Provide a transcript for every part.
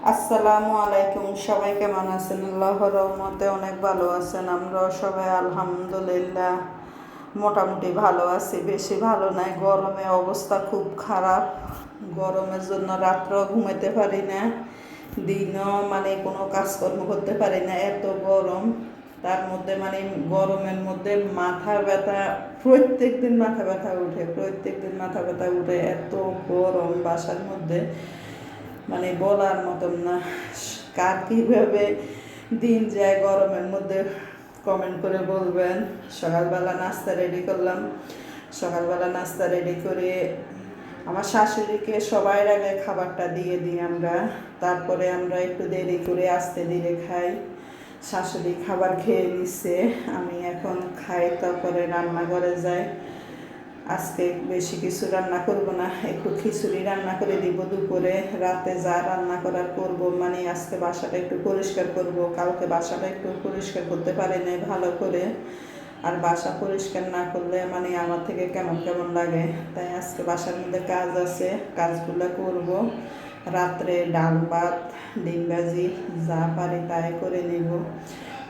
আসসালামু আলাইকুম। সবাই কেমন আছেন? আল্লাহর রহমতে অনেক ভালো আছেন। আমরাও সবাই আলহামদুলিল্লাহ মোটামুটি ভালো আছি, বেশি ভালো নাই। গরমে অবস্থা খুব খারাপ। গরমের জন্য রাত্রেও ঘুমাইতে পারি না, দিনও কোনো কাজকর্ম করতে পারি না, এত গরম। তার মধ্যে গরমের মধ্যে মাথা ব্যথা, প্রত্যেক দিন মাথা ব্যথা উঠে, এত গরম বাসার মধ্যে বলার মতন না। কার কীভাবে দিন যায় গরমের মধ্যে কমেন্ট করে বলবেন। সকালবেলা নাস্তা রেডি করে আমার শাশুড়িকে সবার আগে খাবারটা দিয়ে দিই আমরা, তারপরে আমরা একটু দেরি করে আস্তে ধীরে খাই। শাশুড়ি খাবার খেয়ে নিচ্ছে, আমি এখন খাই, তারপরে রান্নাঘরে যাই। আজকে বেশি কিছু রান্না করব না, একটু খিচুড়ি রান্না করে দিব দুপুরে। রাতে যা রান্না করার করব, আজকে বাসাটা একটু পরিষ্কার করব। কালকে বাসাটা একটু পরিষ্কার করতে পারি নাই ভালো করে, আর বাসা পরিষ্কার না করলে আমার থেকে কেমন কেমন লাগে। তাই আজকে বাসার মধ্যে কাজ আছে, কাজগুলো করব। রাত্রে ডাল ভাত, ডিম ভাজি যা পারি তাই করে নেব।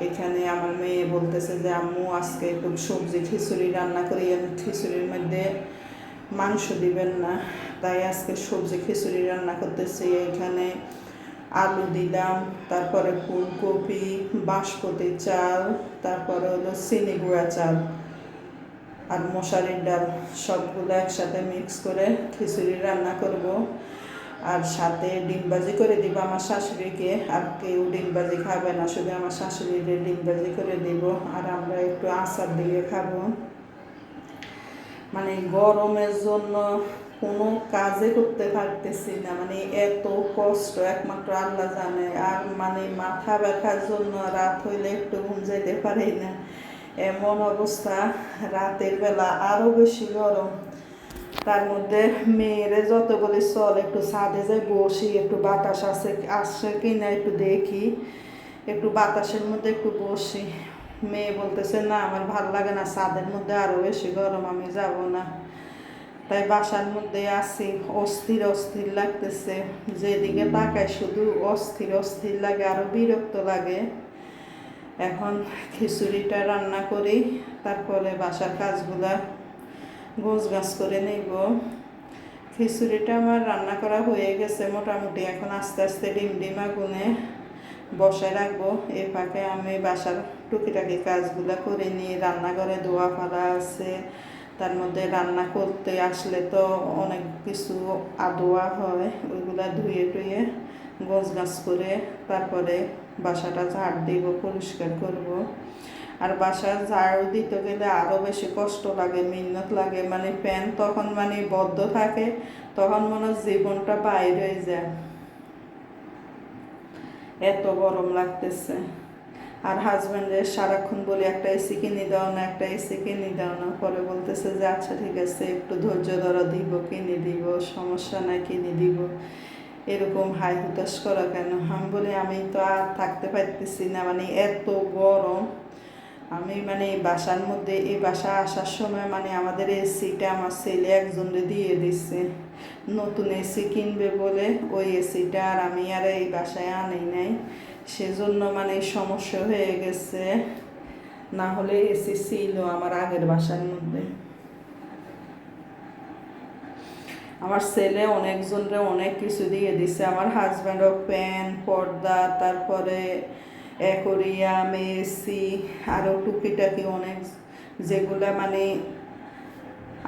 এখানে আমার মেয়ে বলতেছে যে আম্মু আজকে একটু সবজি খিচুড়ি রান্না করি। খিচুড়ির মধ্যে মাংস দিবেন না, তাই আজকে সবজি খিচুড়ি রান্না করতেছি। এখানে আলু দিলাম, তারপরে ফুলকপি, বাঁশপতি চাল, তারপরে হলো চিনি গুঁড়া চাল আর মশারির ডাল, সবগুলো একসাথে মিক্স করে খিচুড়ি রান্না করব। আর সাথে ডিম ভাজি করে দিব আমার শাশুড়িকে। আর কেউ ডিম ভাজি খাবে না, শুধু আমার শাশুড়িকে ডিম ভাজি করে দিব, আর আমরা একটু আচার দিয়ে খাবো। গরমের জন্য কোনো কাজে করতে পারতেছি না, এত কষ্ট একমাত্র আল্লাহ জানে। আর মাথা ব্যথার জন্য রাত হইলে একটু ঘুম যেতে পারি না, এমন অবস্থা। রাতের বেলা আরও বেশি গরম। তার মধ্যে মেয়েরে যত বলি চল একটু ছাদে যাই বসি, একটু বাতাস আসছে কি না একটু দেখি, একটু বাতাসের মধ্যে একটু বসি। মেয়ে বলতেছে না আমার ভাল লাগে না, ছাদের মধ্যে আরও বেশি গরম, আমি যাব না। তাই বাসার মধ্যে আছি, অস্থির অস্থির লাগতেছে। যেদিকে তাকায় শুধু অস্থির লাগে, আরও বিরক্ত লাগে। এখন খিচুড়িটা রান্না করি, তারপরে বাসার কাজগুলা গোছগাছ করে নেব। খিচুড়িটা আমার রান্না করা হয়ে গেছে মোটামুটি। এখন আস্তে আস্তে ডিম আগুনে বসায় রাখবো। এই ফাঁকে আমি বাসার টুকিটাকি কাজগুলো করে নিই। রান্নাঘরে ধোয়া ফালা আছে, তার মধ্যে রান্না করতে আসলে তো অনেক কিছু আদোয়া হয়, ওইগুলা ধুয়ে টুয়ে গোছগাছ করে তারপরে বাসাটা ঝাড় দিব, পরিষ্কার করব। আর বাসা ঝাড়ু দিতে গেলে আরও বেশি কষ্ট লাগে, মিন্নত লাগে। ফ্যান তখন বদ্ধ থাকে, তখন মনে হয় জীবনটা বাইর হয়ে যায়, এত গরম লাগতেছে। আর হাজব্যান্ডের সারাক্ষণ বলি একটা এসি কিনে দাও না, একটা এসি কিনে দাও না। পরে বলতেছে যে আচ্ছা ঠিক আছে, একটু ধৈর্য ধরা, দিব, কিনে দিব, সমস্যা নাই, কিনে দিব। এরকম হাই হুতাশ করা কেন? আমি বলি আমি তো আর থাকতে পারতেছি না, এত গরম। আমি এই বাসার মধ্যে, এই বাসা আসার সময় আমাদের এসিটা আমার ছেলে একজনকে দিয়ে দিচ্ছে, নতুন এসি কিনবে বলে। ওই এসিটা আর আমি আর এই বাসায় আনি নাই, সেজন্য সমস্যা হয়ে গেছে। না হলে এসি ছিল আমার আগের বাসার মধ্যে। আমার ছেলে অনেকজনরে অনেক কিছু দিয়ে দিছে। আমার হাজব্যান্ডও ফ্যান, পর্দা, তারপরে অ্যাকোরিয়াম, এসি, আরও টুকিটাকি অনেক, যেগুলা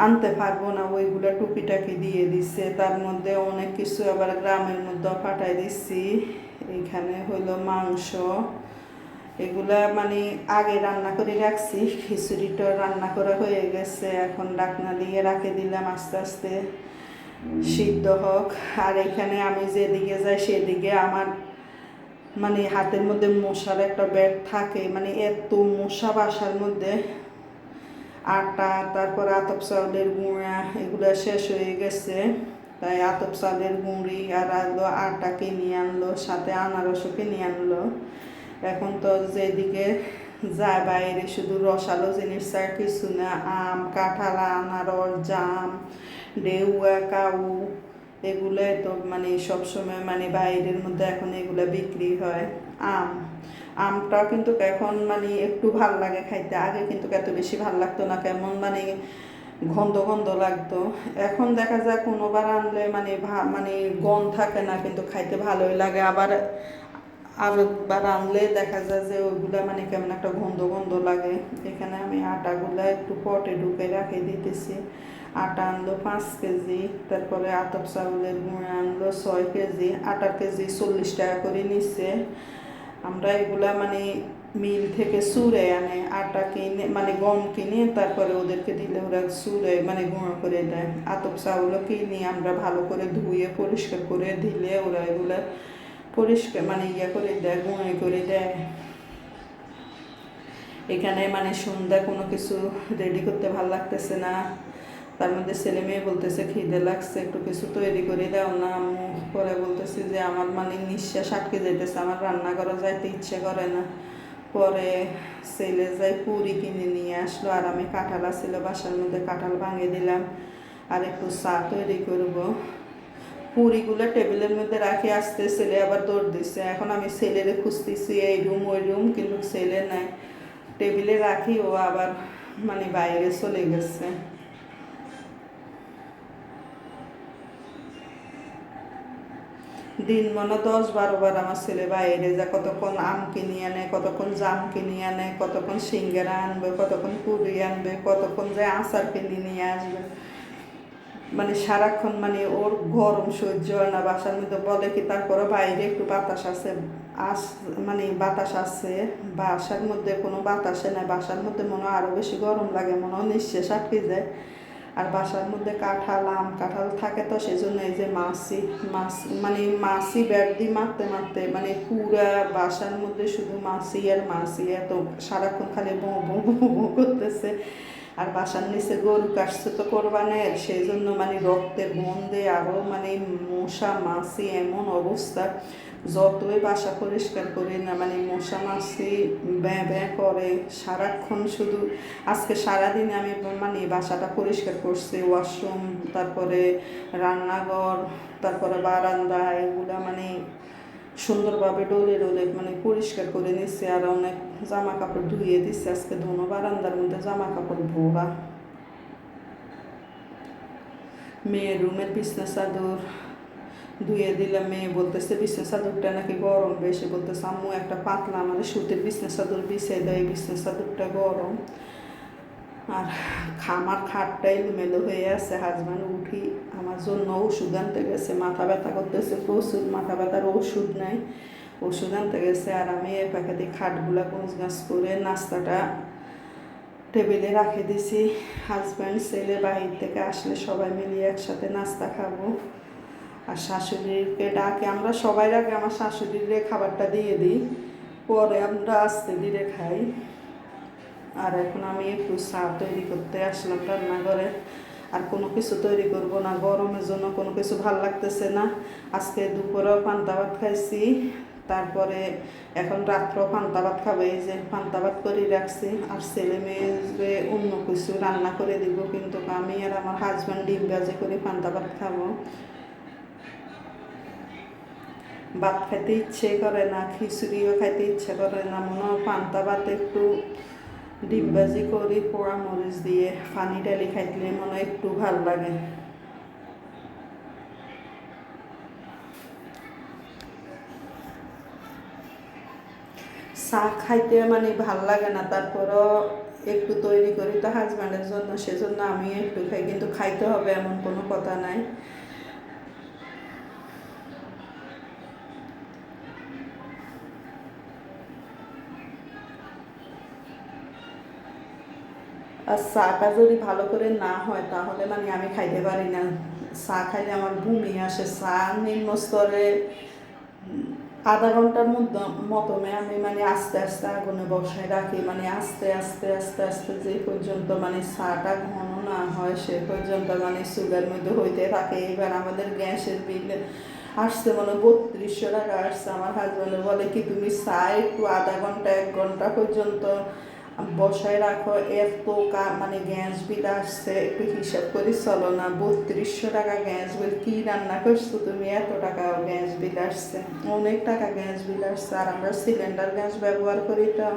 আনতে পারবো না ওইগুলা টুকিটাকি দিয়ে দিচ্ছে। তার মধ্যে অনেক কিছু আবার গ্রামের মধ্যেও পাঠাই দিচ্ছি। এখানে হলো মাংস, এগুলা আগে রান্না করে রাখছি। খিচুড়িটা রান্না করা হয়ে গেছে, এখন ডাকনা দিয়ে রাখে দিলাম আস্তে আস্তে সিদ্ধ হোক। আর এখানে আমি যেদিকে যাই সেদিকে আমার হাতের মধ্যে মশার একটা ব্যাট থাকে, এত মশা বাসার মধ্যে। আটা, তারপর আতপ চাউলের গুঁড়া, এগুলো শেষ হয়ে গেছে, তাই আতপ চাউলের গুঁড়ি আর আটা কিনে আনলো, সাথে আনারসও কিনে আনলো। এখন তো যেদিকে যায় বাইরে শুধু রসালো জিনিস ছাড়া কিছু না। আম, কাঁঠাল, আনারস, জাম, ডেউয়া, কাউ, এগুলো তো মানে সবসময় মানে বাইরের মধ্যে এখন এগুলো বিক্রি হয়। আম আমটা কিন্তু এখন মানে একটু ভাল লাগে খাইতে, আগে কিন্তু এত বেশি ভাল লাগতো না, কেমন মানে গন্ধ গন্ধ লাগতো। এখন দেখা যায় কোনোবার আনলে মানে মানে গন্ধ থাকে না, কিন্তু খাইতে ভালোই লাগে। আবার আরেকবার আনলে দেখা যায় যে ওইগুলা মানে কেমন একটা গন্ধ গন্ধ লাগে। এখানে আমি আটাগুলা একটু পটে ঢুকে রাখে দিতেছি। আটা আনলো 5 কেজি, তারপরে আতপ চাউলের গুঁড়া আনলো 6 কেজি, আটা কেজি 40 টাকা করে নিচ্ছে। আমরা এগুলা মানে মিল থেকে চুড়ে আনে, আটা কিনে মানে গম কিনে তারপরে ওদেরকে দিলে ওরা চুড়ে মানে গুঁড়ো করে দেয়। আতপ চাউলও কিনি আমরা, ভালো করে ধুয়ে পরিষ্কার করে দিলে ওরা এগুলা পরিষ্কার মানে করে দেয়, গুঁড়ো করে দেয়। এখানে মানে সন্ধ্যা কোনো কিছু রেডি করতে ভালো লাগতেছে না, তার মধ্যে ছেলে মেয়ে বলতেছে খিদে লাগছে, একটু কিছু তৈরি করে দাও না আম্মু। পরে বলতেছি যে আমার মানে নিঃশ্বাস আটকে যাইতেছে, আমার রান্না করা যাইতে ইচ্ছে করে না। পরে ছেলে যাই পুরি কিনে নিয়ে আসলো, আর আমি কাঁঠাল ছিল বাসার মধ্যে, কাঁঠাল ভাঙিয়ে দিলাম আর একটু চা তৈরি করবো। পুরিগুলো টেবিলের মধ্যে রাখি আসতে ছেলে আবার দৌড় দিচ্ছে। এখন আমি ছেলেরে খুঁজতেছি এই রুম ওই রুম, কিন্তু ছেলে নাই। টেবিলে রাখি ও আবার মানে বাইরে চলে গেছে। দিন মনে 10-12 বার আমার ছেলে বাইরে যা, কতক্ষণ আম কিনে আনে, কতক্ষণ জাম কিনে আনে, কতক্ষণ সিঙ্গারা আনবে, কতক্ষণ পুরি আনবে, কতক্ষণ যায় আচার কিনে নিয়ে আসবে। মানে সারাক্ষণ মানে ওর গরম সহ্য হয় না বাসার মধ্যে। বলে কি তারপরে বাইরে একটু বাতাস আছে, মানে বাতাস আছে, বাসার মধ্যে কোনো বাতাসে নাই। বাসার মধ্যে মনে হয় আরও বেশি গরম লাগে, মনে হয় নিঃশ্বাস আটকে যায়। আর বাসার মধ্যে কাঁঠাল আম কাঁঠাল থাকে তো সেই জন্য এই যে মাছি ব্যাট দিয়ে মারতে মারতে মানে পুরা বাসার মধ্যে শুধু মাছি আর মাছি, এত সারাক্ষণ খালি বঁ বঁ বঁ করতেছে। আর বাসার নিচে গরু কাটছে তো কোরবানের, সেই জন্য মানে রক্তের গন্ধে আরও মানে মশা মাছি এমন অবস্থা। যতই বাসা পরিষ্কার করি না মানে মশা মাছি ব্যাঁ ব্যাঁ করে সারাক্ষণ। শুধু আজকে সারাদিন আমি মানে বাসাটা পরিষ্কার করছি, ওয়াশরুম, তারপরে রান্নাঘর, তারপরে বারান্দা, এগুলা মানে সুন্দরভাবে ডলে ডলে মানে পরিষ্কার করে নিচ্ছে। আর অনেক জামা কাপড় ধুয়ে দিচ্ছে, আজকে ধুনো বারান্দার মধ্যে জামা কাপড় ভরা। মেয়ের রুমের বিছনা চাদর ধুয়ে দিলাম। মেয়ে বলতেছে বিছনা চাদরটা নাকি গরম বেশি, বলতেছে আম্মু একটা পাতলা আমাদের সুতির বিছনা চাদর বিছিয়ে দেয়, বিছনা চাদরটা গরম। আর আমার খাটটা এলোমেলো হয়ে আছে। হাজব্যান্ড উঠি আমার জন্য ওষুধ আনতে গেছে, মাথা ব্যথা করতেছে প্রচুর, মাথা ব্যথার ওষুধ নাই, ওষুধ আনতে গেছে। আর আমি এই প্যাকেটে খাটগুলা গোছগাছ করে নাস্তাটা টেবিলে রাখে দিছি। হাজব্যান্ড ছেলে বাহির থেকে আসলে সবাই মিলিয়ে একসাথে নাস্তা খাবো। আর শাশুড়িকে ডাকে, আমরা সবাই আগে আমার শাশুড়িরে খাবারটা দিয়ে দিই, পরে আমরা আস্তে ধীরে খাই। আর এখন আমি একটু চা তৈরি করতে আসলাম রান্নাঘরে। আর কোনো কিছু তৈরি করব না, গরমের জন্য কোনো কিছু ভাল লাগতেছে না। আজকে দুপুরেও পান্তা ভাত খাইছি, তারপরে এখন রাত্রেও পান্তা ভাত খাবো। এই যে পান্তা ভাত করে রাখছি, আর ছেলে মেয়েরে অন্য কিছু রান্না করে দিব, কিন্তু আমি আর আমার হাজব্যান্ড ডিম ভাজি করে পান্তা ভাত খাবো। ভাত খাইতে ইচ্ছে করে না, খিচুড়িও খাইতে ইচ্ছে করে না, মনে হয় পান্তা ভাত একটু ডিম ভাজি করি পোড়া মরিচ দিয়ে পানি ডালি খাইলে মনে হয় একটু ভাল লাগে। চা খাইতে মানে ভাল লাগে না, তারপরও একটু তৈরি করি তো হাজব্যান্ডের জন্য, সেজন্য আমি একটু খাই, কিন্তু খাইতে হবে এমন কোনো কথা নাই। আর চাটা যদি ভালো করে না হয় তাহলে মানে আমি খাইতে পারি না। চা খাইলে আমার বমি আসে। চা নিম্ন স্তরে আধা ঘন্টার মতনে আমি মানে আস্তে আস্তে আগুনে বসায় রাখি, মানে আস্তে আস্তে আস্তে আস্তে যে পর্যন্ত মানে চাটা ঘন না হয় সে পর্যন্ত মানে চুলার মধ্যে হইতে থাকে। এবার আমাদের গ্যাসের বিল আসছে মানে 3200 টাকা আসছে। আমার হাজব্যান্ড বলে কি তুমি চা একটু আধা ঘন্টা 1 ঘন্টা পর্যন্ত বসায় রাখো, এত মানে গ্যাস বিল আসছে, একটু হিসাব করে চলো না, 3200 টাকা গ্যাস বিল। কি রান্না করছো তুমি, এত টাকা গ্যাস বিল আসছে? অনেক টাকা গ্যাস বিল আসছে। আর আমরা সিলিন্ডার গ্যাস ব্যবহার করি তো।